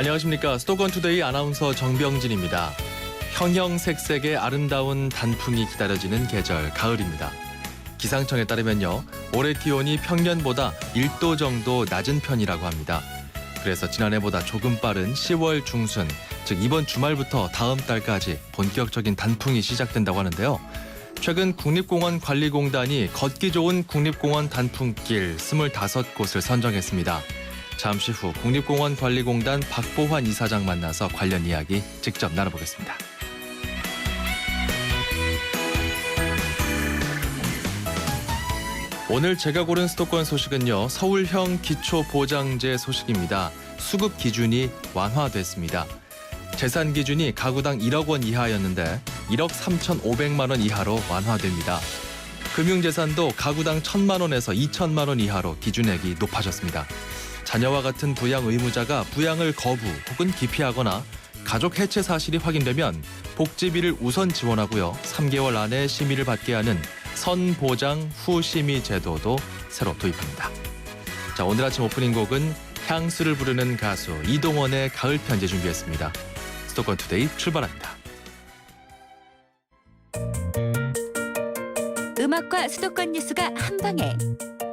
안녕하십니까. 수도권투데이 아나운서 정병진입니다. 형형색색의 아름다운 단풍이 기다려지는 계절 가을입니다. 기상청에 따르면요, 올해 기온이 평년보다 1도 정도 낮은 편이라고 합니다. 그래서 지난해보다 조금 빠른 10월 중순, 즉 이번 주말부터 다음 달까지 본격적인 단풍이 시작된다고 하는데요. 최근 국립공원관리공단이 걷기 좋은 국립공원 단풍길 25곳을 선정했습니다. 잠시 후 국립공원관리공단 박보환 이사장 만나서 관련 이야기 직접 나눠보겠습니다. 오늘 제가 고른 수도권 소식은요, 서울형 기초보장제 소식입니다. 수급 기준이 완화됐습니다. 재산 기준이 가구당 1억 원 이하였는데 1억 3,500만 원 이하로 완화됩니다. 금융재산도 가구당 1,000만 원에서 2,000만 원 이하로 기준액이 높아졌습니다. 자녀와 같은 부양 의무자가 부양을 거부 혹은 기피하거나 가족 해체 사실이 확인되면 복지비를 우선 지원하고요. 3개월 안에 심의를 받게 하는 선보장 후심의 제도도 새로 도입합니다. 자, 오늘 아침 오프닝 곡은 향수를 부르는 가수 이동원의 가을 편지 준비했습니다. 수도권 투데이 출발합니다. 음악과 수도권 뉴스가 한 방에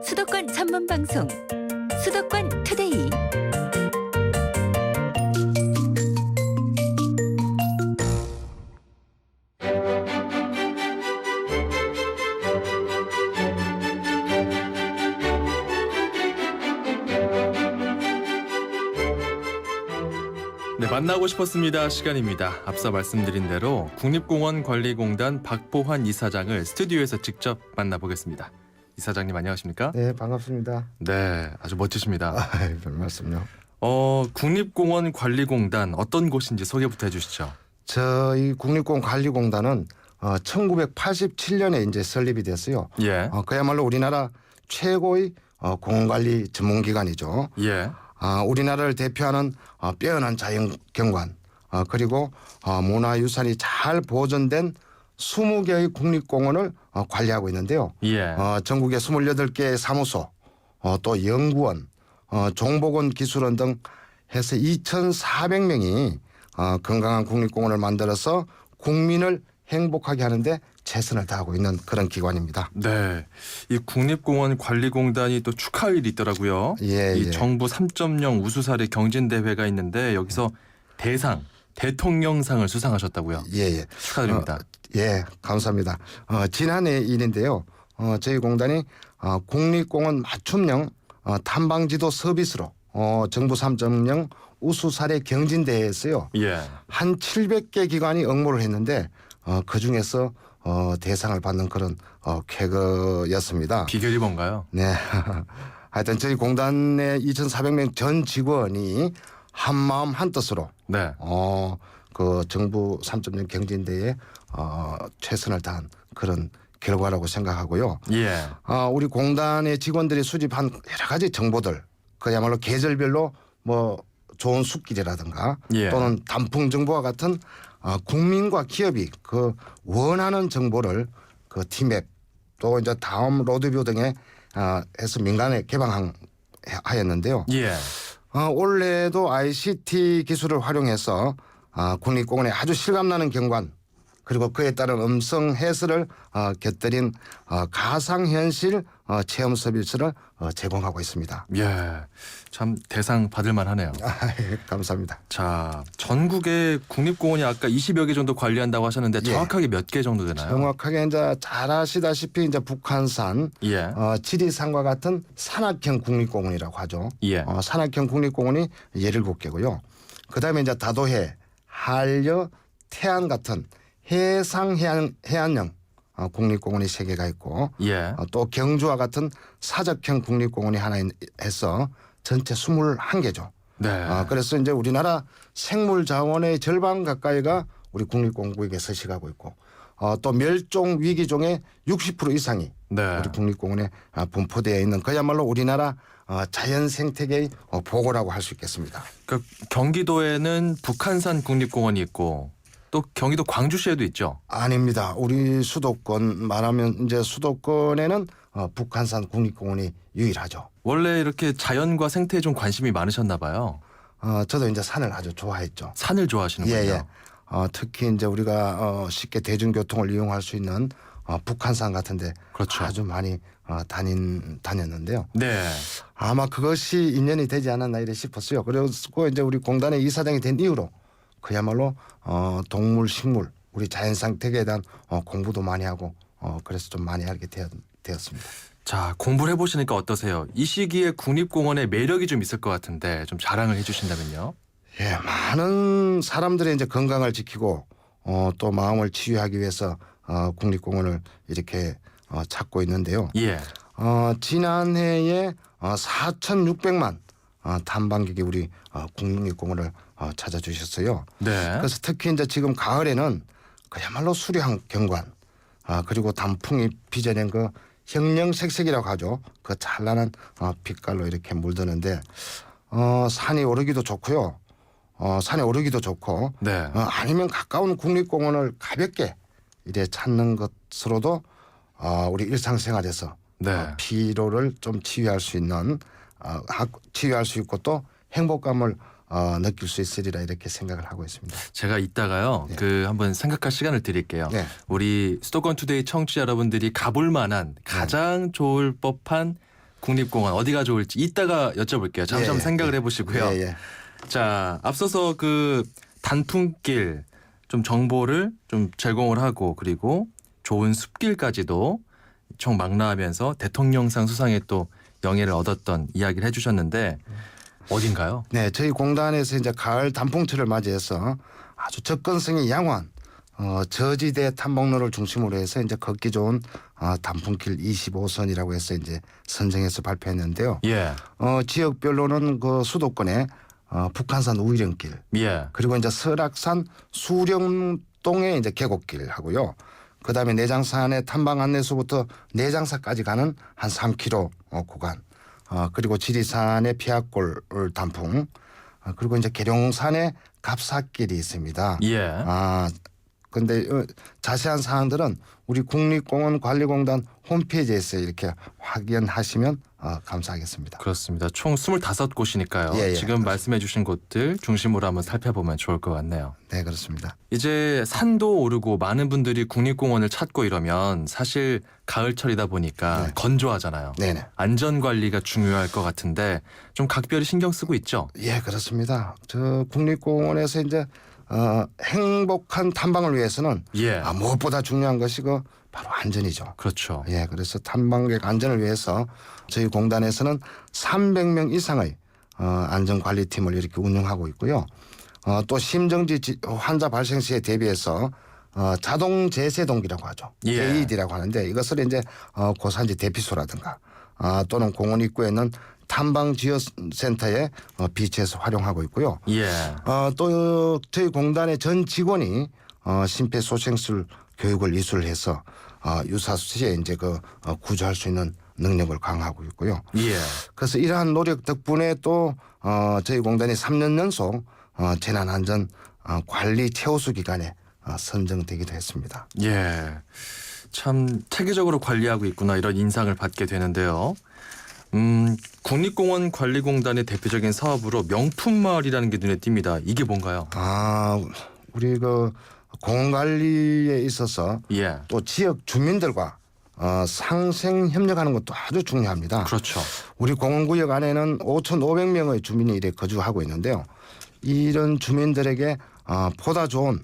수도권 전문 방송 수도권 투데이. 네, 만나고 싶었습니다. 시간입니다. 앞서 말씀드린 대로 국립공원관리공단 박보환 이사장을 스튜디오에서 직접 만나보겠습니다. 이사장님 안녕하십니까? 네, 반갑습니다. 네, 아주 멋지십니다. 별 말씀요. 국립공원관리공단 어떤 곳인지 소개부터 해주시죠. 저희 국립공원관리공단은 1987년에 이제 설립이 됐어요. 예. 그야말로 우리나라 최고의 공원관리 전문기관이죠. 예. 우리나라를 대표하는 빼어난 자연경관, 그리고 문화유산이 잘 보존된 20개의 국립공원을 관리하고 있는데요. 예. 전국에 28개의 사무소, 또 연구원, 종보건 기술원 등 해서 2,400명이 건강한 국립공원을 만들어서 국민을 행복하게 하는데 최선을 다하고 있는 그런 기관입니다. 네, 이 국립공원관리공단이 또 축하일이 있더라고요. 예, 이 예. 정부 3.0 우수사례 경진대회가 있는데 여기서 대상, 대통령상을 수상하셨다고요. 예. 축하드립니다. 예, 감사합니다. 지난해 일인데요. 저희 공단이 국립공원 맞춤형 탐방지도 서비스로 정부 3.0 우수사례 경진대회에서요. 예. 한 700개 기관이 응모를 했는데 그중에서 대상을 받는 그런 쾌거였습니다. 비결이 뭔가요? 네. 하여튼 저희 공단의 2,400명 전 직원이 한마음 한뜻으로 네. 그 정부 3.0 경진대회에 최선을 다한 그런 결과라고 생각하고요. 예. 우리 공단의 직원들이 수집한 여러 가지 정보들, 그야말로 계절별로 뭐 좋은 숲길이라든가 예. 또는 단풍 정보와 같은 국민과 기업이 그 원하는 정보를 그 티맵 또 이제 다음 로드뷰 등에 해서 민간에 개방하였는데요. 예. 올해도 ICT 기술을 활용해서 국립공원의 아주 실감나는 경관 그리고 그에 따른 음성 해설을 곁들인 가상현실 체험 서비스를 제공하고 있습니다. 예. 참 대상 받을 만하네요. 감사합니다. 자, 전국에 국립공원이 아까 20여 개 정도 관리한다고 하셨는데 예. 정확하게 몇 개 정도 되나요? 정확하게 이제 잘 아시다시피 이제 북한산, 예. 지리산과 같은 산악형 국립공원이라고 하죠. 예. 산악형 국립공원이 17개고요. 그다음에 이제 다도해, 한려, 태안 같은 해상 해안형 국립공원이 3개가 있고 예. 또 경주와 같은 사적형 국립공원이 하나 해서 전체 21개죠. 네. 그래서 이제 우리나라 생물 자원의 절반 가까이가 우리 국립공원구역에 서식하고 있고 또 멸종 위기종의 60% 이상이 네. 우리 국립공원에 분포되어 있는 그야말로 우리나라 자연 생태계의 보고라고 할 수 있겠습니다. 그러니까 경기도에는 북한산 국립공원이 있고 또 경기도 광주시에도 있죠. 아닙니다. 우리 수도권 말하면 이제 수도권에는 북한산 국립공원이 유일하죠. 원래 이렇게 자연과 생태에 좀 관심이 많으셨나 봐요. 저도 이제 산을 아주 좋아했죠. 산을 좋아하시는군요. 예. 특히 이제 우리가 쉽게 대중교통을 이용할 수 있는 북한산 같은데 그렇죠. 아주 많이 다녔는데요. 네. 아마 그것이 인연이 되지 않았나 이래 싶었어요. 그리고 이제 우리 공단의 이사장이 된 이후로 그야말로 동물, 식물, 우리 자연 생태계에 대한 공부도 많이 하고 그래서 좀 많이 알게 되었습니다. 자, 공부를 해보시니까 어떠세요? 이 시기에 국립공원의 매력이 좀 있을 것 같은데 좀 자랑을 해주신다면요? 예, 많은 사람들의 이제 건강을 지키고 또 마음을 치유하기 위해서 국립공원을 이렇게 찾고 있는데요. 예. 지난해에 4,600만 탐방객이 우리 국립공원을 찾아주셨어요. 네. 그래서 특히 이제 지금 가을에는 그야말로 수려한 경관 그리고 단풍이 빚어낸 그 형령색색이라고 하죠. 그 찬란한 빛깔로 이렇게 물드는데 산이 오르기도 좋고요. 산에 오르기도 좋고 네. 아니면 가까운 국립공원을 가볍게 이래 찾는 것으로도 우리 일상생활에서 네. 피로를 좀 치유할 수 있는 치유할 수 있고 또 행복감을 느낄 수 있으리라 이렇게 생각을 하고 있습니다. 제가 이따가요. 네. 그 한번 생각할 시간을 드릴게요. 네. 우리 수도권 투데이 청취자 여러분들이 가볼 만한 가장 좋을 법한 국립공원 어디가 좋을지 이따가 여쭤볼게요. 잠시 한번 생각을 해보시고요. 예. 자, 앞서서 그 단풍길 좀 정보를 좀 제공을 하고 그리고 좋은 숲길까지도 총망라하면서 대통령상 수상에 또 영예를 얻었던 이야기를 해주셨는데 어딘가요? 네, 저희 공단에서 이제 가을 단풍철을 맞이해서 아주 접근성이 양호한 저지대 탐방로를 중심으로 해서 이제 걷기 좋은 단풍길 25선이라고 해서 이제 선정해서 발표했는데요. 예, 지역별로는 그 수도권에 북한산 우이령길 예, 그리고 이제 설악산 수령동의 이제 계곡길 하고요. 그다음에 내장산의 탐방 안내소부터 내장사까지 가는 한 3km 구간. 그리고 지리산의 피아골 단풍. 그리고 이제 계룡산의 갑사길이 있습니다. 예. 근데 자세한 사항들은 우리 국립공원관리공단 홈페이지에서 이렇게 확인하시면 감사하겠습니다. 그렇습니다. 총 25곳이니까요. 예, 지금 말씀해 주신 곳들 중심으로 한번 살펴보면 좋을 것 같네요. 네, 그렇습니다. 이제 산도 오르고 많은 분들이 국립공원을 찾고 이러면 사실 가을철이다 보니까 네. 건조하잖아요. 네네. 안전관리가 중요할 것 같은데 좀 각별히 신경 쓰고 있죠? 예, 그렇습니다. 저 국립공원에서 이제 행복한 탐방을 위해서는 예. 무엇보다 중요한 것이 바로 안전이죠. 그렇죠. 예, 그래서 탐방객 안전을 위해서 저희 공단에서는 300명 이상의 안전관리팀을 이렇게 운영하고 있고요. 또 심정지 환자 발생 시에 대비해서 자동 제세동기라고 하죠. 예. AED라고 하는데 이것을 이제 고산지 대피소라든가 또는 공원 입구에는 탐방 지원센터에 비치해서 활용하고 있고요. 예. 또 저희 공단의 전 직원이 심폐소생술 교육을 이수를 해서 유사수 시에 이제 구조할 수 있는 능력을 강화하고 있고요. 예. 그래서 이러한 노력 덕분에 또 저희 공단이 3년 연속 재난안전 관리 최우수 기관에 선정되기도 했습니다. 예. 참 체계적으로 관리하고 있구나 이런 인상을 받게 되는데요. 국립공원관리공단의 대표적인 사업으로 명품마을이라는 게 눈에 띕니다. 이게 뭔가요? 우리 공원 관리에 있어서 예. 또 지역 주민들과 상생 협력하는 것도 아주 중요합니다. 그렇죠. 우리 공원구역 안에는 5,500명의 주민이 이렇게 거주하고 있는데요. 이런 주민들에게 보다 좋은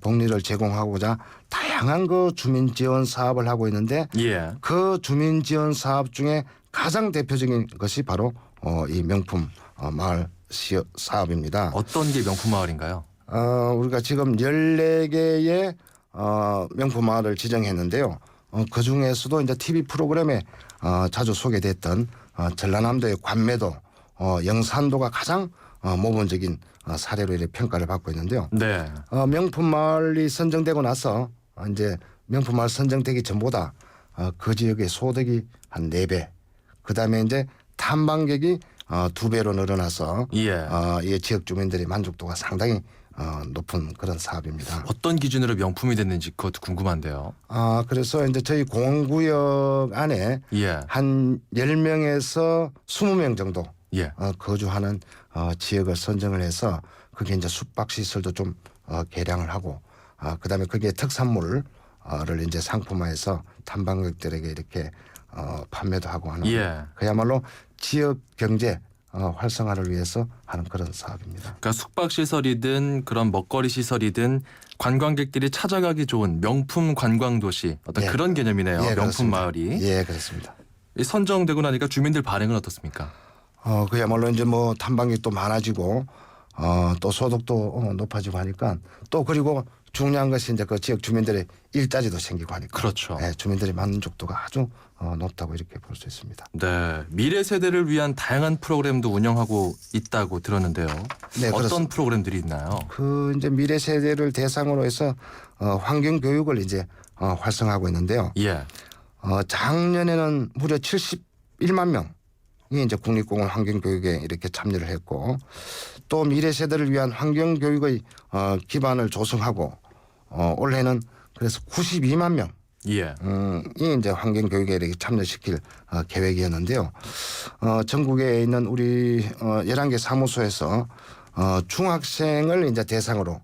복리를 제공하고자 다양한 주민 지원 사업을 하고 있는데 예. 그 주민 지원 사업 중에 가장 대표적인 것이 바로 이 명품 마을 사업입니다. 어떤 게 명품마을인가요? 우리가 지금 14개의 명품 마을을 지정했는데요. 그 중에서도 이제 TV 프로그램에 자주 소개됐던 전라남도의 관매도, 영산도가 가장 모범적인 사례로 이렇게 평가를 받고 있는데요. 네. 명품 마을이 선정되고 나서 이제 명품 마을 선정되기 전보다 그 지역의 소득이 한 4배, 그다음에 이제 탐방객이 2배로 늘어나서 예. 이 지역 주민들의 만족도가 상당히 높은 그런 사업입니다. 어떤 기준으로 명품이 됐는지 그것도 궁금한데요. 그래서 이제 저희 공원구역 안에 예. 한 10명에서 20명 정도 예. 거주하는 지역을 선정을 해서 그게 이제 숙박 시설도 좀 개량을 하고 그다음에 거기에 특산물을 이제 상품화해서 탐방객들에게 이렇게 판매도 하고 하는 예. 그야말로 지역 경제 활성화를 위해서 하는 그런 사업입니다. 그러니까 숙박 시설이든 그런 먹거리 시설이든 관광객들이 찾아가기 좋은 명품 관광 도시 어떤 예. 그런 개념이네요. 예, 명품 그렇습니다. 마을이. 예, 그렇습니다. 이 선정되고 나니까 주민들 반응은 어떻습니까? 그야말로 이제 뭐 탐방객도 많아지고 또 소득도 높아지고 하니까 또 그리고 중요한 것이 이제 그 지역 주민들의 일자리도 생기고 하니까 그렇죠. 예, 주민들의 만족도가 아주 높다고 이렇게 볼 수 있습니다. 네, 미래 세대를 위한 다양한 프로그램도 운영하고 있다고 들었는데요. 네, 어떤 그렇습니다. 프로그램들이 있나요? 그 이제 미래 세대를 대상으로 해서 환경 교육을 이제 활성화하고 있는데요. 예, 작년에는 무려 71만 명이 이제 국립공원 환경 교육에 이렇게 참여를 했고 또 미래 세대를 위한 환경 교육의 기반을 조성하고 올해는 그래서 92만 명. 예, 이 이제 환경 교육에 이렇게 참여시킬 계획이었는데요. 전국에 있는 우리 11개 사무소에서 중학생을 이제 대상으로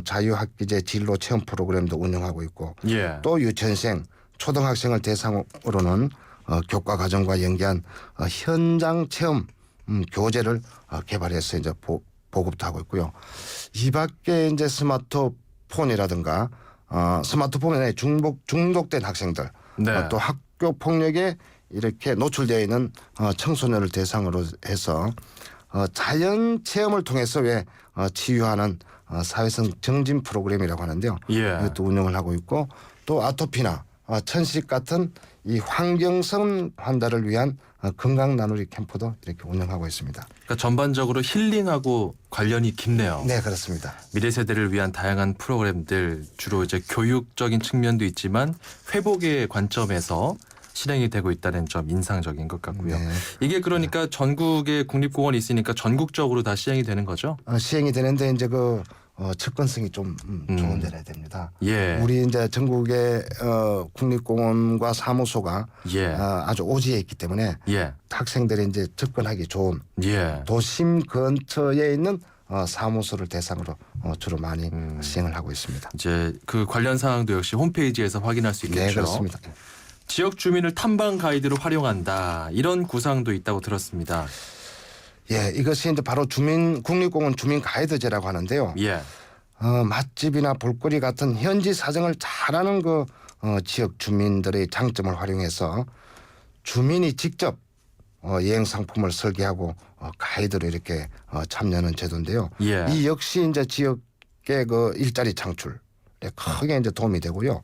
자유학기제 진로 체험 프로그램도 운영하고 있고 예. 또 유치원생, 초등학생을 대상으로는 교과 과정과 연계한 현장 체험 교재를 개발해서 이제 보급도 하고 있고요. 이 밖에 이제 스마트폰이라든가 스마트폰에 중독된 학생들 네. 또 학교 폭력에 이렇게 노출되어 있는 청소년을 대상으로 해서 자연 체험을 통해서 치유하는 사회성 정진 프로그램이라고 하는데요. 예. 이것도 운영을 하고 있고 또 아토피나 천식 같은 이 환경성 환자를 위한 건강 나누리 캠프도 이렇게 운영하고 있습니다. 그러니까 전반적으로 힐링하고 관련이 깊네요. 네, 그렇습니다. 미래 세대를 위한 다양한 프로그램들 주로 이제 교육적인 측면도 있지만 회복의 관점에서 실행이 되고 있다는 점 인상적인 것 같고요. 네. 이게 그러니까 전국에 국립공원이 있으니까 전국적으로 다 시행이 되는 거죠? 시행이 되는데 이제 그 접근성이 좀 좋은 데라 해야 됩니다. 예. 우리 이제 전국의 국립공원과 사무소가 예. 아주 오지에 있기 때문에 예. 학생들이 이제 접근하기 좋은 예. 도심 근처에 있는 사무소를 대상으로 주로 많이 시행을 하고 있습니다. 이제 그 관련 사항도 역시 홈페이지에서 확인할 수 있겠죠. 네, 그렇습니다. 지역 주민을 탐방 가이드로 활용한다. 이런 구상도 있다고 들었습니다. 예, 이것이 이제 바로 국립공원 주민 가이드제라고 하는데요. 예. 맛집이나 볼거리 같은 현지 사정을 잘 아는 그 지역 주민들의 장점을 활용해서 주민이 직접 여행 상품을 설계하고 가이드로 이렇게 참여하는 제도인데요. 예. 이 역시 이제 지역의 그 일자리 창출에 크게 이제 도움이 되고요.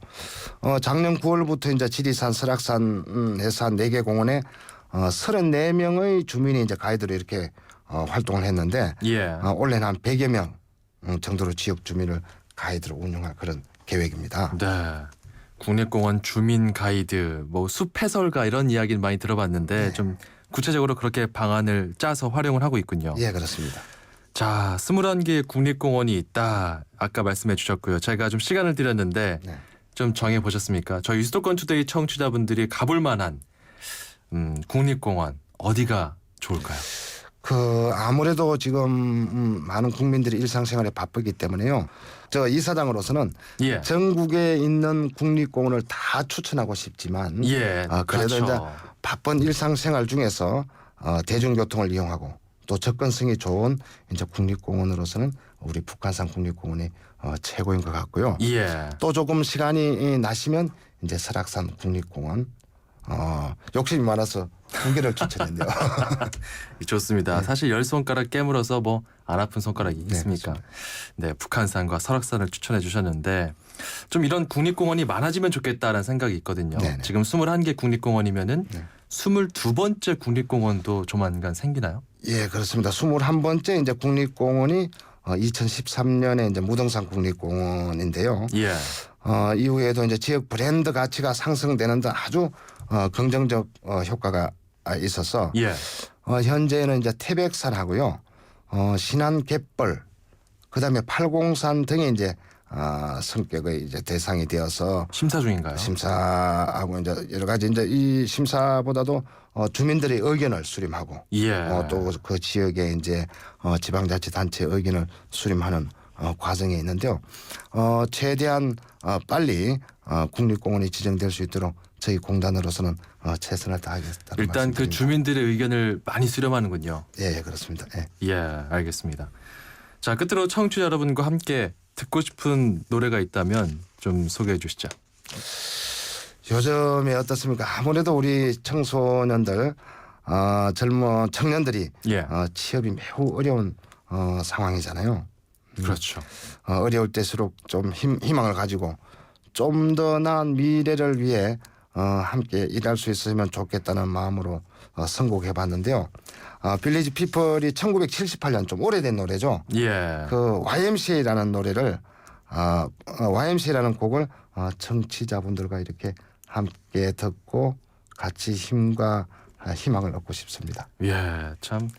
작년 9월부터 이제 지리산, 설악산 해산 4개 공원에 34명의 주민이 이제 가이드로 이렇게 활동을 했는데 예. 올해는 한 100여 명 정도로 지역 주민을 가이드로 운영할 그런 계획입니다. 네. 국립공원 주민 가이드, 뭐 숲 해설가 이런 이야기를 많이 들어봤는데 네. 좀 구체적으로 그렇게 방안을 짜서 활용을 하고 있군요. 예, 그렇습니다. 자, 21개의 국립공원이 있다. 아까 말씀해 주셨고요. 제가 좀 시간을 드렸는데 네. 좀 정해 보셨습니까? 저희 수도권 투데이 청취자분들이 가볼 만한 국립공원 어디가 좋을까요? 아무래도 지금 많은 국민들이 일상생활에 바쁘기 때문에요. 저 이사장으로서는 예. 전국에 있는 국립공원을 다 추천하고 싶지만 예. 그래도 그렇죠. 이제 바쁜 일상생활 중에서 대중교통을 이용하고 또 접근성이 좋은 이제 국립공원으로서는 우리 북한산 국립공원이 최고인 것 같고요. 예. 또 조금 시간이 나시면 이제 설악산 국립공원 욕심이 많아서 2개를 추천했네요. 좋습니다. 사실 10손가락 깨물어서 뭐 안 아픈 손가락이 있습니까? 네, 북한산과 설악산을 추천해 주셨는데 좀 이런 국립공원이 많아지면 좋겠다라는 생각이 있거든요. 네네. 지금 21개 국립공원이면은 네. 22번째 국립공원도 조만간 생기나요? 예, 그렇습니다. 21번째 이제 국립공원이 2013년에 이제 무등산 국립공원인데요. 예. 이후에도 이제 지역 브랜드 가치가 상승되는 등 아주 긍정적 효과가 있어서 예. 현재는 이제 태백산하고요, 신안 갯벌, 그다음에 팔공산 등에 이제 성격의 이제 대상이 되어서 심사 중인가요? 심사하고 이제 여러 가지 이제 이 심사보다도 주민들의 의견을 수렴하고 예. 또 그 지역의 이제 지방자치단체 의견을 수렴하는 과정에 있는데요. 최대한 빨리 국립공원이 지정될 수 있도록 저희 공단으로서는 최선을 다하겠다. 일단 그 주민들의 의견을 많이 수렴하는군요. 예, 그렇습니다. 예. 예, 알겠습니다. 자, 끝으로 청취자 여러분과 함께 듣고 싶은 노래가 있다면 좀 소개해 주시죠. 요즘에 어떻습니까? 아무래도 우리 청소년들, 젊은 청년들이 예. 취업이 매우 어려운 상황이잖아요. 그렇죠. 어려울 때일수록 좀 희망을 가지고 좀 더 나은 미래를 위해 함께 일할 수 있으면 좋겠다는 마음으로 선곡해 봤는데요. 빌리지 피플이 1978년 좀 오래된 노래죠. 예. 그 YMCA라는 노래를 YMCA라는 곡을 청취자분들과 이렇게 함께 듣고 같이 힘과 희망을 얻고 싶습니다. 예, 참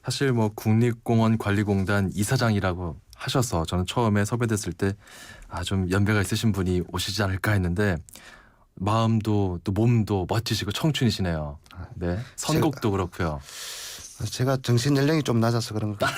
사실 뭐 국립공원관리공단 이사장이라고 하셔서 저는 처음에 섭외됐을 때 좀 연배가 있으신 분이 오시지 않을까 했는데 마음도 또 몸도 멋지시고 청춘이시네요. 네, 선곡도 그렇고요. 제가 정신 연령이 좀 낮아서 그런가.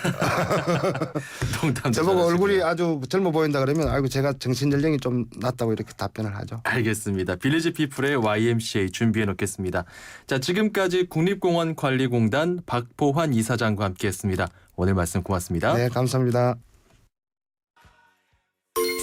농담. 저보고 얼굴이 아주 젊어 보인다 그러면 아이고 제가 정신 연령이 좀 낮다고 이렇게 답변을 하죠. 알겠습니다. 빌리지 피플의 YMCA 준비해 놓겠습니다. 자, 지금까지 국립공원관리공단 박보환 이사장과 함께했습니다. 오늘 말씀 고맙습니다. 네, 감사합니다.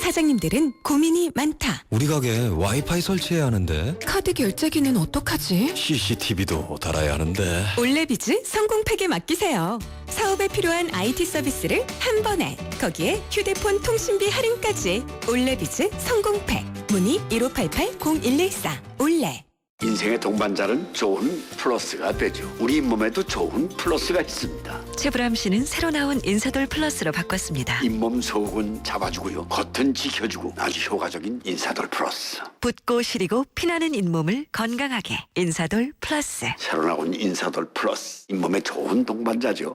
사장님들은 고민이 많다. 우리 가게 와이파이 설치해야 하는데 카드 결제기는 어떡하지? CCTV도 달아야 하는데 올레비즈 성공팩에 맡기세요. 사업에 필요한 IT 서비스를 한 번에. 거기에 휴대폰 통신비 할인까지. 올레비즈 성공팩. 문의 1588-0114. 올레. 인생의 동반자는 좋은 플러스가 되죠. 우리 몸에도 좋은 플러스가 있습니다. 최불암 씨는 새로 나온 인사돌 플러스로 바꿨습니다. 잇몸 속은 잡아주고요. 겉은 지켜주고 아주 효과적인 인사돌 플러스. 붓고 시리고 피나는 잇몸을 건강하게 인사돌 플러스. 새로 나온 인사돌 플러스. 잇몸에 좋은 동반자죠.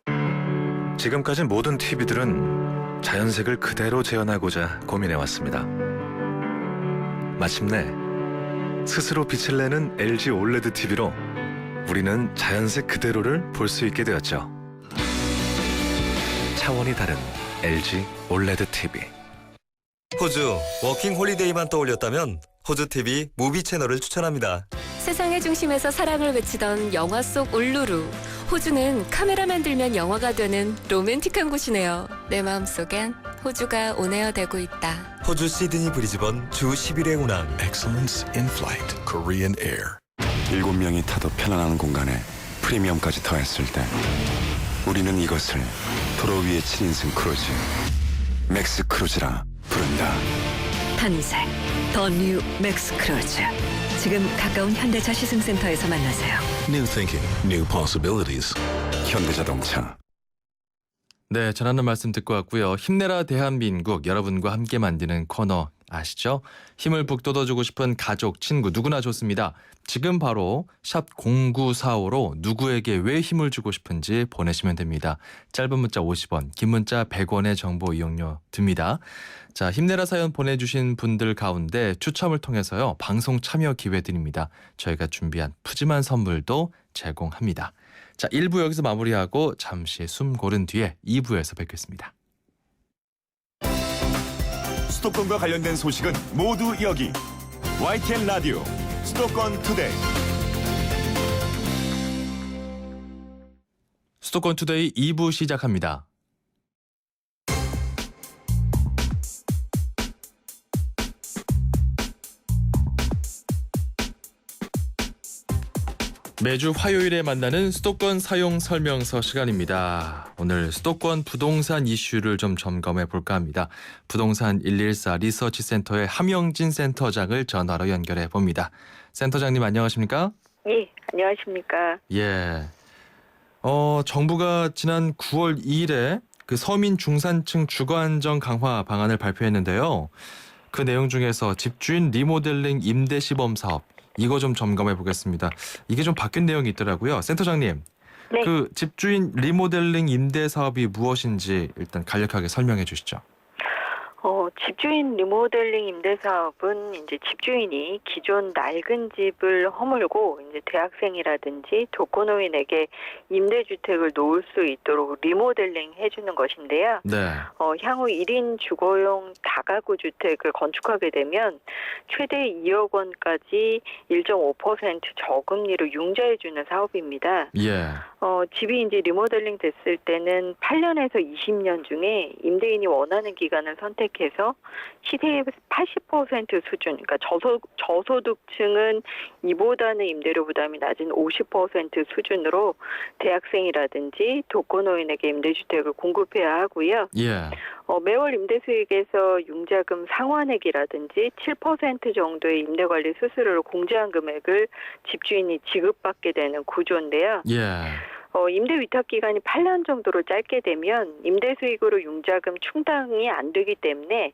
지금까지 모든 TV들은 자연색을 그대로 재현하고자 고민해왔습니다. 마침내 스스로 빛을 내는 LG OLED TV로 우리는 자연색 그대로를 볼 수 있게 되었죠. 차원이 다른 LG OLED TV. 호주 워킹 홀리데이만 떠올렸다면 호주 TV 무비 채널을 추천합니다. 세상의 중심에서 사랑을 외치던 영화 속 울루루. 호주는 카메라만 들면 영화가 되는 로맨틱한 곳이네요. 내 마음속엔 호주가 온에어 되고 있다. 호주 시드니 브리즈번 주 10일의 운항. Excellence in Flight, Korean Air. 7명이 타도 편안한 공간에 프리미엄까지 더했을 때 우리는 이것을 도로 위의 7인승 크루즈 맥스 크루즈라 부른다. 탄생 더 뉴 맥스 크루즈. 지금 가까운 현대차 시승센터에서 만나세요. New thinking, new possibilities. 현대자동차. 네, 전하는 말씀 듣고 왔고요. 힘내라 대한민국, 여러분과 함께 만드는 코너 아시죠? 힘을 북돋워주고 싶은 가족, 친구 누구나 좋습니다. 지금 바로 샵 0945로 누구에게 왜 힘을 주고 싶은지 보내시면 됩니다. 짧은 문자 50원, 긴 문자 100원의 정보 이용료 듭니다. 자, 힘내라 사연 보내주신 분들 가운데 추첨을 통해서요, 방송 참여 기회 드립니다. 저희가 준비한 푸짐한 선물도 제공합니다. 자, 1부 여기서 마무리하고 잠시 숨 고른 뒤에 2부에서 뵙겠습니다. 수도권과 관련된 소식은 모두 여기. YTN 라디오 수도권 투데이. 수도권 투데이 2부 시작합니다. 매주 화요일에 만나는 수도권 사용 설명서 시간입니다. 오늘 수도권 부동산 이슈를 좀 점검해 볼까 합니다. 부동산 114 리서치 센터의 함영진 센터장을 전화로 연결해 봅니다. 센터장님 안녕하십니까? 예, 안녕하십니까? 예. 정부가 지난 9월 2일에 그 서민 중산층 주거 안정 강화 방안을 발표했는데요. 그 내용 중에서 집주인 리모델링 임대 시범 사업 이거 좀 점검해 보겠습니다. 이게 좀 바뀐 내용이 있더라고요. 센터장님, 네. 그 집주인 리모델링 임대 사업이 무엇인지 일단 간략하게 설명해 주시죠. 집주인 리모델링 임대 사업은 이제 집주인이 기존 낡은 집을 허물고 이제 대학생이라든지 독거노인에게 임대주택을 놓을 수 있도록 리모델링 해주는 것인데요. 네. 향후 1인 주거용 다가구 주택을 건축하게 되면 최대 2억 원까지 1.5% 저금리로 융자해주는 사업입니다. 예. 집이 이제 리모델링 됐을 때는 8년에서 20년 중에 임대인이 원하는 기간을 선택해서 시세의 80% 수준, 그러니까 저소득층은 이보다는 임대료 부담이 낮은 50% 수준으로 대학생이라든지 독거노인에게 임대주택을 공급해야 하고요. 예. 매월 임대 수익에서 융자금 상환액이라든지 7% 정도의 임대관리 수수료를 공제한 금액을 집주인이 지급받게 되는 구조인데요. 예. 임대 위탁 기간이 8년 정도로 짧게 되면 임대 수익으로 융자금 충당이 안 되기 때문에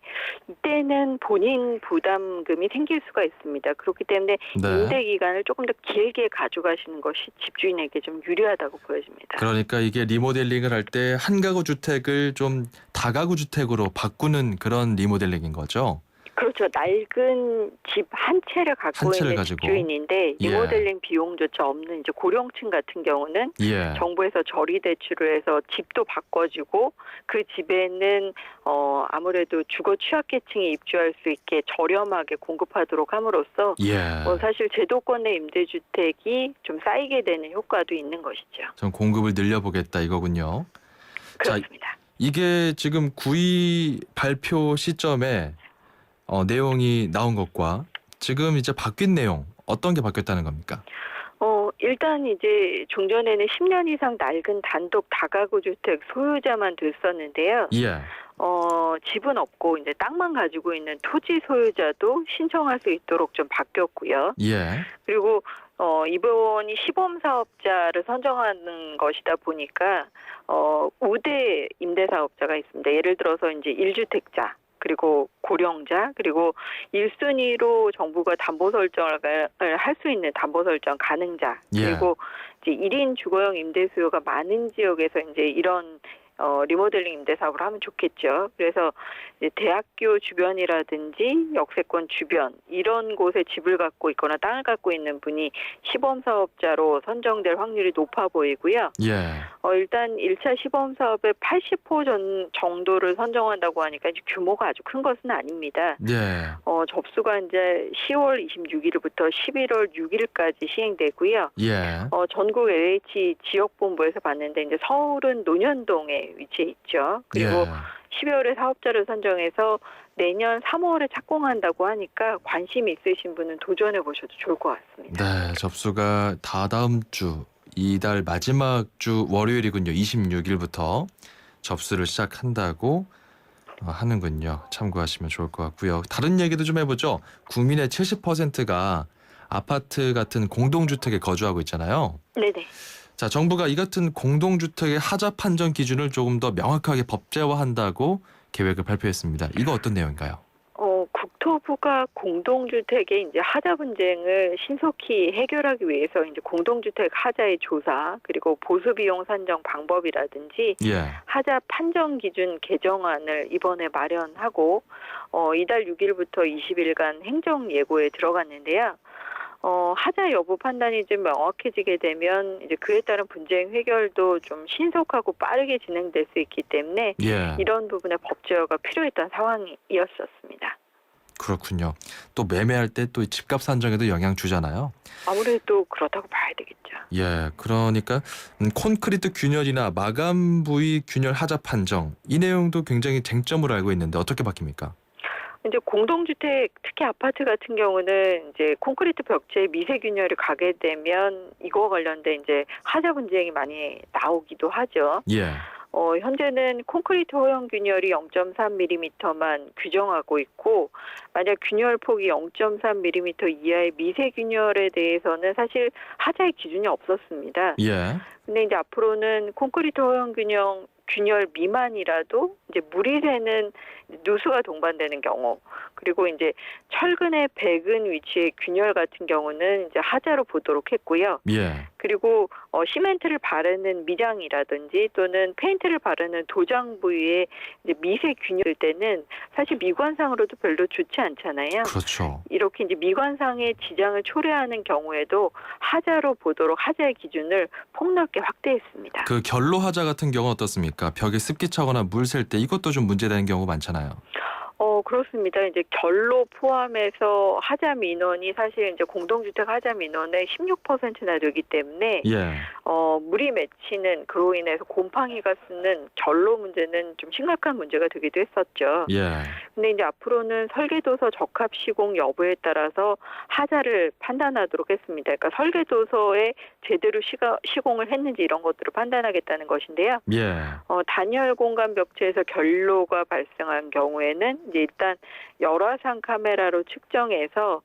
이때는 본인 부담금이 생길 수가 있습니다. 그렇기 때문에 네. 임대 기간을 조금 더 길게 가져가시는 것이 집주인에게 좀 유리하다고 보여집니다. 그러니까 이게 리모델링을 할 때 한 가구 주택을 좀 다가구 주택으로 바꾸는 그런 리모델링인 거죠. 그렇죠. 낡은 집 한 채를 갖고 한 채를 있는 가지고. 집주인인데 예. 리모델링 비용조차 없는 이제 고령층 같은 경우는 예. 정부에서 저리 대출을 해서 집도 바꿔주고 그 집에는 아무래도 주거 취약계층이 입주할 수 있게 저렴하게 공급하도록 함으로써 예. 사실 제도권 내 임대주택이 좀 쌓이게 되는 효과도 있는 것이죠. 좀 공급을 늘려보겠다 이거군요. 그렇습니다. 자, 이게 지금 구의 발표 시점에 내용이 나온 것과 지금 이제 바뀐 내용 어떤 게 바뀌었다는 겁니까? 일단 이제 종전에는 10년 이상 낡은 단독 다가구 주택 소유자만 됐었는데요. 예. 집은 없고 이제 땅만 가지고 있는 토지 소유자도 신청할 수 있도록 좀 바뀌었고요. 예. 그리고 이번이 시범 사업자를 선정하는 것이다 보니까 우대 임대 사업자가 있습니다. 예를 들어서 이제 1주택자 그리고 고령자 그리고 1순위로 정부가 담보 설정을 할 수 있는 담보 설정 가능자 그리고 이제 1인 주거용 임대 수요가 많은 지역에서 이제 이런 리모델링 임대 사업을 하면 좋겠죠. 그래서 이제 대학교 주변이라든지 역세권 주변 이런 곳에 집을 갖고 있거나 땅을 갖고 있는 분이 시범 사업자로 선정될 확률이 높아 보이고요. 예. 일단 1차 시범 사업의 80호 정도를 선정한다고 하니까 이제 규모가 아주 큰 것은 아닙니다. 예. 접수가 이제 10월 26일부터 11월 6일까지 시행되고요. 예. 전국 LH 지역본부에서 봤는데 이제 서울은 논현동에 위치해 있죠. 그리고 예. 12월에 사업자를 선정해서 내년 3월에 착공한다고 하니까 관심 있으신 분은 도전해 보셔도 좋을 것 같습니다. 네, 접수가 다다음 주 이달 마지막 주 월요일이군요. 26일부터 접수를 시작한다고 하는군요. 참고하시면 좋을 것 같고요. 다른 얘기도 좀 해보죠. 국민의 70%가 아파트 같은 공동주택에 거주하고 있잖아요. 네네. 자, 정부가 이 같은 공동주택의 하자 판정 기준을 조금 더 명확하게 법제화한다고 계획을 발표했습니다. 이거 어떤 내용인가요? 국토부가 공동주택의 이제 하자 분쟁을 신속히 해결하기 위해서 이제 공동주택 하자의 조사 그리고 보수 비용 산정 방법이라든지 예. 하자 판정 기준 개정안을 이번에 마련하고 이달 6일부터 20일간 행정 예고에 들어갔는데요. 하자 여부 판단이 좀 명확해지게 되면 이제 그에 따른 분쟁 해결도 좀 신속하고 빠르게 진행될 수 있기 때문에 예. 이런 부분에 법제화가 필요했던 상황이었었습니다. 그렇군요. 또 매매할 때 또 집값 산정에도 영향 주잖아요. 아무래도 그렇다고 봐야 되겠죠. 예, 그러니까 콘크리트 균열이나 마감 부위 균열 하자 판정 이 내용도 굉장히 쟁점으로 알고 있는데 어떻게 바뀝니까? 이제 공동주택 특히 아파트 같은 경우는 이제 콘크리트 벽체에 미세 균열이 가게 되면 이거와 관련된 이제 하자 분쟁이 많이 나오기도 하죠. 예. 현재는 콘크리트 허용 균열이 0.3mm만 규정하고 있고 만약 균열 폭이 0.3mm 이하의 미세 균열에 대해서는 사실 하자의 기준이 없었습니다. 예. 근데 이제 앞으로는 콘크리트 허용 균열 미만이라도 이제 물이 새는 누수가 동반되는 경우, 그리고 이제 철근의 백은 위치의 균열 같은 경우는 이제 하자로 보도록 했고요. 예. 그리고 시멘트를 바르는 미장이라든지 또는 페인트를 바르는 도장 부위에 이제 미세 균열 때는 사실 미관상으로도 별로 좋지 않잖아요. 그렇죠. 이렇게 이제 미관상의 지장을 초래하는 경우에도 하자로 보도록 하자의 기준을 폭넓게 확대했습니다. 그 결로 하자 같은 경우는 어떻습니까? 벽에 습기 차거나 물 셀 때 이것도 좀 문제되는 경우가 많잖아요. 그렇습니다. 이제 결로 포함해서 하자 민원이 사실 이제 공동주택 하자 민원의 16%나 되기 때문에 예. 물이 맺히는 그로 인해서 곰팡이가 쓰는 결로 문제는 좀 심각한 문제가 되기도 했었죠. 예. 근데 이제 앞으로는 설계도서 적합 시공 여부에 따라서 하자를 판단하도록 했습니다. 그러니까 설계도서에 제대로 시공을 했는지 이런 것들을 판단하겠다는 것인데요. 예. 단열 공간 벽체에서 결로가 발생한 경우에는 이제 일단 열화상 카메라로 측정해서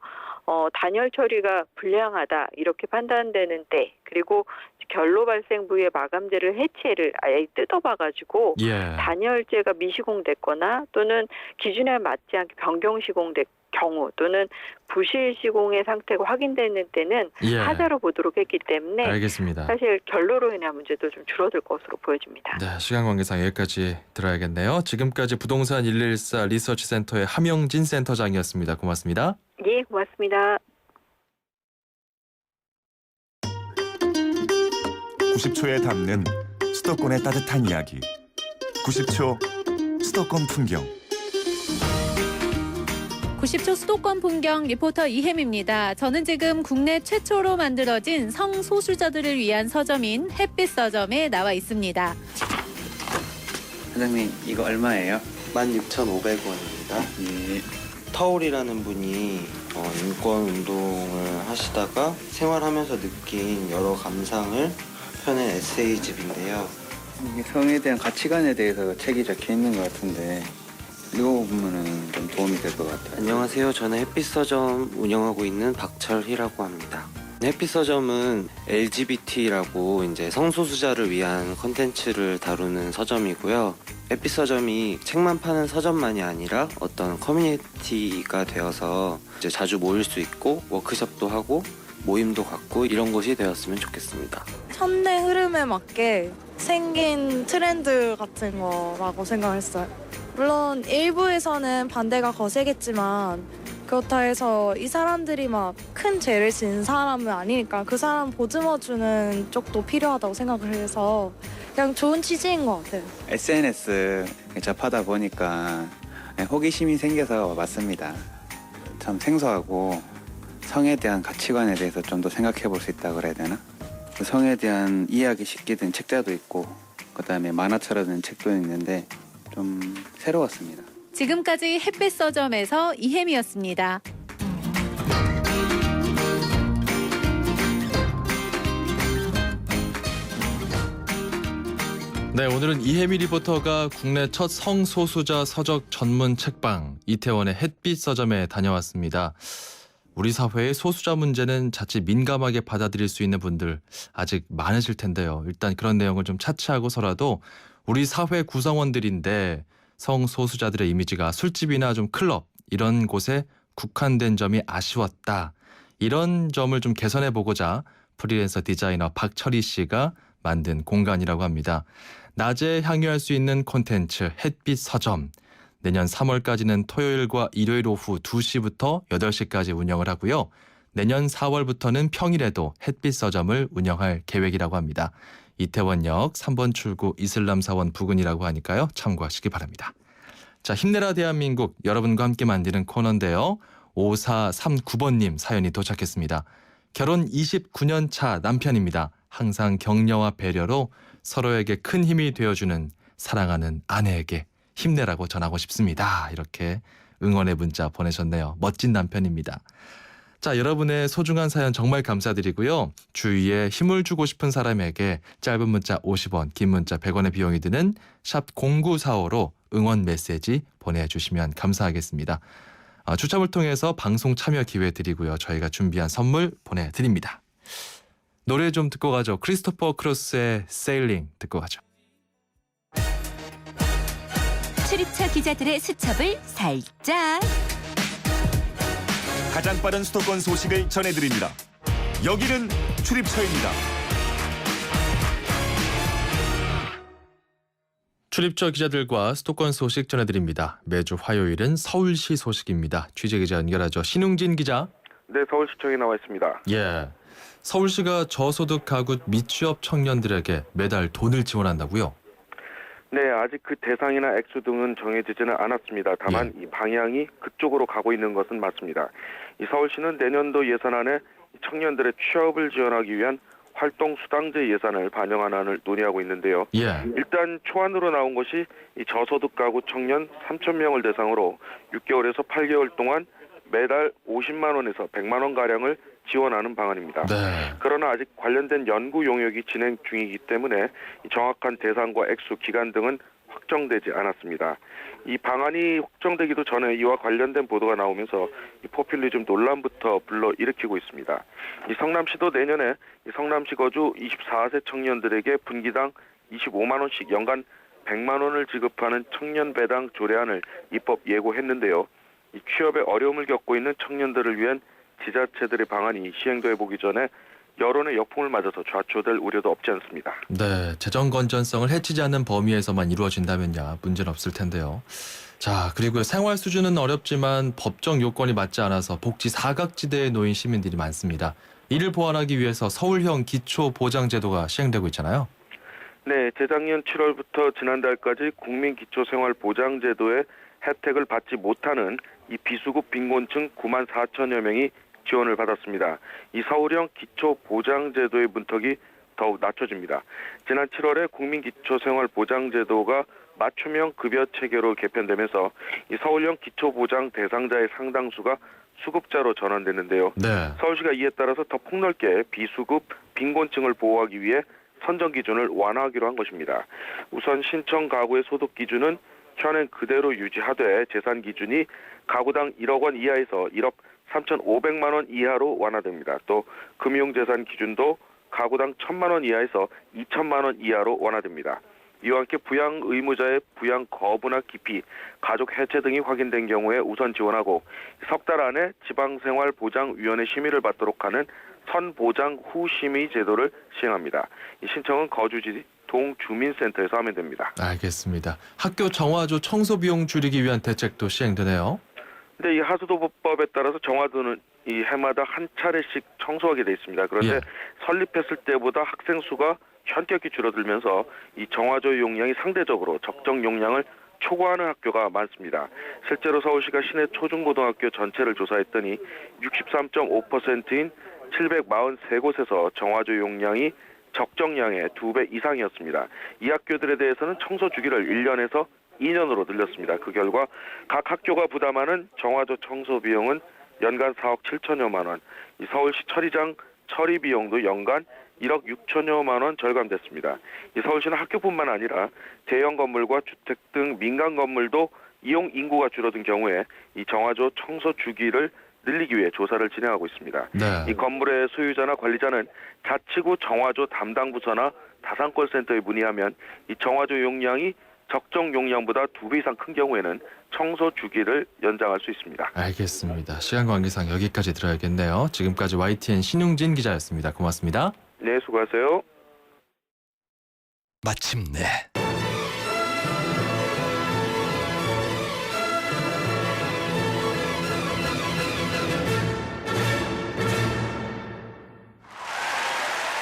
단열 처리가 불량하다 이렇게 판단되는 때, 그리고 결로 발생 부위의 마감재를 해체를 아예 뜯어봐가지고 예. 단열재가 미시공됐거나 또는 기준에 맞지 않게 변경 시공된 경우 또는 부실 시공의 상태가 확인되는 때는 예. 하자로 보도록 했기 때문에 알겠습니다. 사실 결로로 인한 문제도 좀 줄어들 것으로 보여집니다. 네, 시간 관계상 여기까지 들어야겠네요. 지금까지 부동산 114 리서치 센터의 함영진 센터장이었습니다. 고맙습니다. 예, 고맙습니다. 90초에 담는 수도권의 따뜻한 이야기. 90초 수도권 풍경. 90초 수도권 풍경 리포터 이혜미입니다. 저는 지금 국내 최초로 만들어진 성소수자들을 위한 서점인 햇빛 서점에 나와 있습니다. 사장님, 이거 얼마예요? 16,500원입니다. 예. 터울이라는 분이 인권 운동을 하시다가 생활하면서 느낀 여러 감상을 펴낸 에세이집인데요. 이게 성에 대한 가치관에 대해서 책이 적혀 있는 것 같은데 읽어보면 좀 도움이 될 것 같아요. 안녕하세요. 저는 햇빛 서점 운영하고 있는 박철희라고 합니다. 햇빛 서점은 LGBT라고 이제 성소수자를 위한 컨텐츠를 다루는 서점이고요. 햇빛 서점이 책만 파는 서점만이 아니라 어떤 커뮤니티가 되어서 이제 자주 모일 수 있고 워크숍도 하고 모임도 갖고 이런 곳이 되었으면 좋겠습니다. 현대 흐름에 맞게 생긴 트렌드 같은 거라고 생각했어요. 물론 일부에서는 반대가 거세겠지만 그렇다 해서 이 사람들이 막 큰 죄를 지은 사람은 아니니까 그 사람 보듬어주는 쪽도 필요하다고 생각을 해서 그냥 좋은 취지인 것 같아요. SNS 접하다 보니까 호기심이 생겨서 왔습니다. 참 생소하고 성에 대한 가치관에 대해서 좀 더 생각해 볼 수 있다고 그래야 되나? 성에 대한 이해하기 쉽게 된 책자도 있고 그다음에 만화처럼 된 책도 있는데 좀 새로웠습니다. 지금까지 햇빛 서점에서 이혜미였습니다. 네, 오늘은 이혜미 리포터가 국내 첫 성소수자 서적 전문 책방 이태원의 햇빛 서점에 다녀왔습니다. 우리 사회의 소수자 문제는 자칫 민감하게 받아들일 수 있는 분들 아직 많으실 텐데요. 일단 그런 내용을 좀 차치하고서라도 우리 사회 구성원들인데 성소수자들의 이미지가 술집이나 좀 클럽 이런 곳에 국한된 점이 아쉬웠다. 이런 점을 좀 개선해보고자 프리랜서 디자이너 박철희 씨가 만든 공간이라고 합니다. 낮에 향유할 수 있는 콘텐츠 햇빛 서점. 내년 3월까지는 토요일과 일요일 오후 2시부터 8시까지 운영을 하고요. 내년 4월부터는 평일에도 햇빛 서점을 운영할 계획이라고 합니다. 이태원역 3번 출구 이슬람사원 부근이라고 하니까요. 참고하시기 바랍니다. 자, 힘내라 대한민국 여러분과 함께 만드는 코너인데요. 5439번님 사연이 도착했습니다. 결혼 29년 차 남편입니다. 항상 격려와 배려로 서로에게 큰 힘이 되어주는 사랑하는 아내에게 힘내라고 전하고 싶습니다. 이렇게 응원의 문자 보내셨네요. 멋진 남편입니다. 자, 여러분의 소중한 사연 정말 감사드리고요. 주위에 힘을 주고 싶은 사람에게 짧은 문자 50원, 긴 문자 100원의 비용이 드는 샵 0945로 응원 메시지 보내주시면 감사하겠습니다. 추첨을 통해서 방송 참여 기회 드리고요. 저희가 준비한 선물 보내드립니다. 노래 좀 듣고 가죠. 크리스토퍼 크로스의 세일링 듣고 가죠. 출입처 기자들의 수첩을 살짝. 가장 빠른 수도권 소식을 전해드립니다. 여기는 출입처입니다. 출입처 기자들과 수도권 소식 전해드립니다. 매주 화요일은 서울시 소식입니다. 취재기자 연결하죠. 신웅진 기자. 네, 서울시청에 나와 있습니다. 예, 서울시가 저소득 가구 미취업 청년들에게 매달 돈을 지원한다고요? 네, 아직 그 대상이나 액수 등은 정해지지는 않았습니다. 다만 이 방향이 그쪽으로 가고 있는 것은 맞습니다. 이 서울시는 내년도 예산안에 청년들의 취업을 지원하기 위한 활동 수당제 예산을 반영하는 안을 논의하고 있는데요. 일단 초안으로 나온 것이 이 저소득 가구 청년 3,000명을 대상으로 6개월에서 8개월 동안 매달 50만 원에서 100만 원 가량을 지원하는 방안입니다. 그러나 아직 관련된 연구 용역이 진행 중이기 때문에 정확한 대상과 액수, 기간 등은 확정되지 않았습니다. 이 방안이 확정되기도 전에 이와 관련된 보도가 나오면서 이 포퓰리즘 논란부터 불러일으키고 있습니다. 이 성남시도 내년에 이 성남시 거주 24세 청년들에게 분기당 25만 원씩 연간 100만 원을 지급하는 청년 배당 조례안을 입법 예고했는데요. 이 취업에 어려움을 겪고 있는 청년들을 위한 지자체들의 방안이 시행돼 보기 전에 여론의 역풍을 맞아서 좌초될 우려도 없지 않습니다. 네, 재정 건전성을 해치지 않는 범위에서만 이루어진다면야 문제는 없을 텐데요. 자, 그리고 생활 수준은 어렵지만 법정 요건이 맞지 않아서 복지 사각지대에 놓인 시민들이 많습니다. 이를 보완하기 위해서 서울형 기초보장제도가 시행되고 있잖아요. 네, 재작년 7월부터 지난달까지 국민기초생활보장제도의 혜택을 받지 못하는 이 비수급 빈곤층 9만 4천여 명이 지원을 받았습니다. 이 서울형 기초보장제도의 문턱이 더욱 낮춰집니다. 지난 7월에 국민기초생활보장제도가 맞춤형 급여 체계로 개편되면서 이 서울형 기초보장 대상자의 상당수가 수급자로 전환됐는데요. 서울시가 이에 따라서 더 폭넓게 비수급 빈곤층을 보호하기 위해 선정 기준을 완화하기로 한 것입니다. 우선 신청 가구의 소득 기준은 현행 그대로 유지하되 재산 기준이 가구당 1억 원 이하에서 1억 3,500만 원 이하로 완화됩니다. 또 금융재산 기준도 가구당 1,000만 원 이하에서 2,000만 원 이하로 완화됩니다. 이와 함께 부양 의무자의 부양 거부나 기피, 가족 해체 등이 확인된 경우에 우선 지원하고 석 달 안에 지방생활보장위원회 심의를 받도록 하는 선보장 후 심의 제도를 시행합니다. 이 신청은 거주지 동주민센터에서 하면 됩니다. 알겠습니다. 학교 정화조 청소 비용 줄이기 위한 대책도 시행되네요. 근데 이 하수도법에 따라서 정화조는 이 해마다 한 차례씩 청소하게 돼 있습니다. 그런데 설립했을 때보다 학생 수가 현격히 줄어들면서 이 정화조 용량이 상대적으로 적정 용량을 초과하는 학교가 많습니다. 실제로 서울시가 시내 초중고등학교 전체를 조사했더니 63.5%인 743곳에서 정화조 용량이 적정량의 2배 이상이었습니다. 이 학교들에 대해서는 청소 주기를 1년에서 2년으로 늘렸습니다. 그 결과 각 학교가 부담하는 정화조 청소 비용은 연간 4억 7천여만 원, 이 서울시 처리장 처리 비용도 연간 1억 6천여만 원 절감됐습니다. 이 서울시는 학교뿐만 아니라 대형 건물과 주택 등 민간 건물도 이용 인구가 줄어든 경우에 이 정화조 청소 주기를 늘리기 위해 조사를 진행하고 있습니다. 이 건물의 소유자나 관리자는 자치구 정화조 담당 부서나 다산콜센터에 문의하면 이 정화조 용량이 적정 용량보다 2배 이상 큰 경우에는 청소 주기를 연장할 수 있습니다. 알겠습니다. 시간 관계상 여기까지 들어야겠네요. 지금까지 YTN 신웅진 기자였습니다. 고맙습니다. 네, 수고하세요. 마침내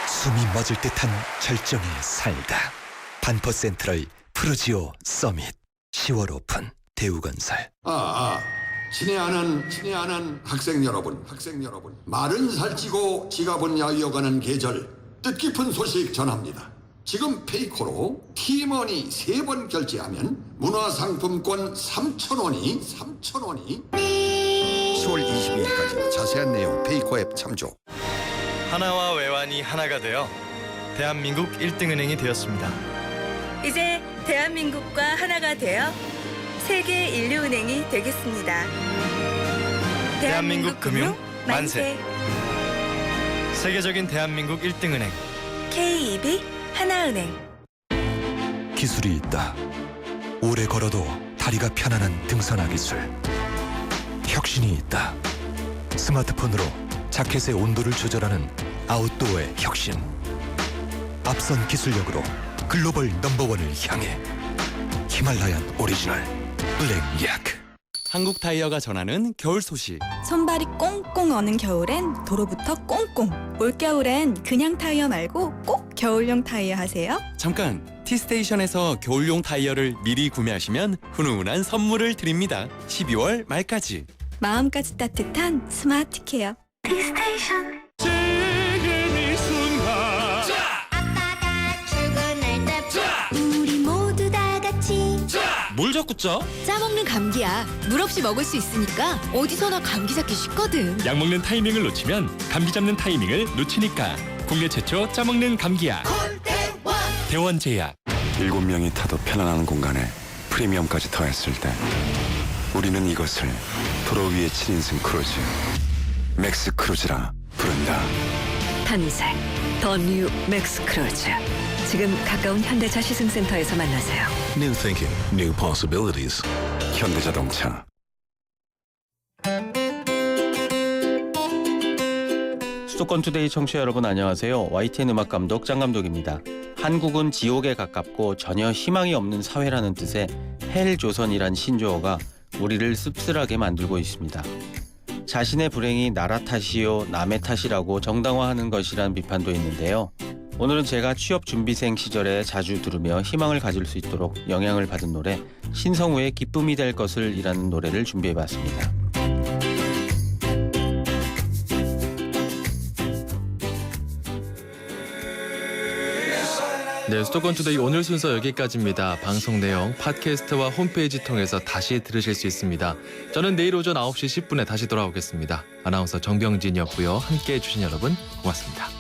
숨이 멎을 듯한 절정에 살다. 반포 센트럴 프루지오 서밋 10월 오픈 대우건설. 친애 아는 학생 여러분, 마른 살찌고 지갑은 야위어가는 계절, 뜻깊은 소식 전합니다. 지금 페이코로 티머니 3번 결제하면 문화상품권 3,000원이 10월 22일까지 자세한 내용 페이코 앱 참조. 하나와 외환이 하나가 되어 대한민국 1등은행이 되었습니다. 이제 대한민국과 하나가 되어 세계 인류은행이 되겠습니다. 대한민국 금융 만세. 세계적인 대한민국 1등은행 KEB 하나은행. 기술이 있다. 오래 걸어도 다리가 편안한 등산화 기술. 혁신이 있다. 스마트폰으로 자켓의 온도를 조절하는 아웃도어의 혁신. 앞선 기술력으로 글로벌 넘버원을 향해 히말라얀 오리지널 블랙야크. 한국 타이어가 전하는 겨울 소식. 손발이 꽁꽁 어는 겨울엔 도로부터 꽁꽁. 올겨울엔 그냥 타이어 말고 꼭 겨울용 타이어 하세요. 잠깐, T스테이션에서 겨울용 타이어를 미리 구매하시면 훈훈한 선물을 드립니다. 12월 말까지. 마음까지 따뜻한 스마트 케어. T스테이션. 우리 모두 다 같이 뭘 자꾸 짜? 짜먹는 감기야. 물 없이 먹을 수 있으니까 어디서나 감기 잡기 쉽거든. 약 먹는 타이밍을 놓치면 감기 잡는 타이밍을 놓치니까. 국내 최초 짜먹는 감기약 대원제약. 7명이 타도 편안한 공간에 프리미엄까지 더했을 때 우리는 이것을 도로 위의 7인승 크루즈 맥스 크루즈라 부른다. 탄생 더 뉴 맥스 크루즈. 지금 가까운 현대차 시승센터에서 만나세요. New thinking, new possibilities. 현대자동차. 수도권 투데이 청취자 여러분 안녕하세요. YTN 음악 감독 장 감독입니다. 한국은 지옥에 가깝고 전혀 희망이 없는 사회라는 뜻의 헬조선이란 신조어가 우리를 씁쓸하게 만들고 있습니다. 자신의 불행이 나라 탓이요 남의 탓이라고 정당화하는 것이란 비판도 있는데요. 오늘은 제가 취업 준비생 시절에 자주 들으며 희망을 가질 수 있도록 영향을 받은 노래 신성우의 기쁨이 될 것을 이라는 노래를 준비해봤습니다. 네, 수도권 투데이 오늘 순서 여기까지입니다. 방송 내용 팟캐스트와 홈페이지 통해서 다시 들으실 수 있습니다. 저는 내일 오전 9시 10분에 다시 돌아오겠습니다. 아나운서 정병진이었고요. 함께해 주신 여러분 고맙습니다.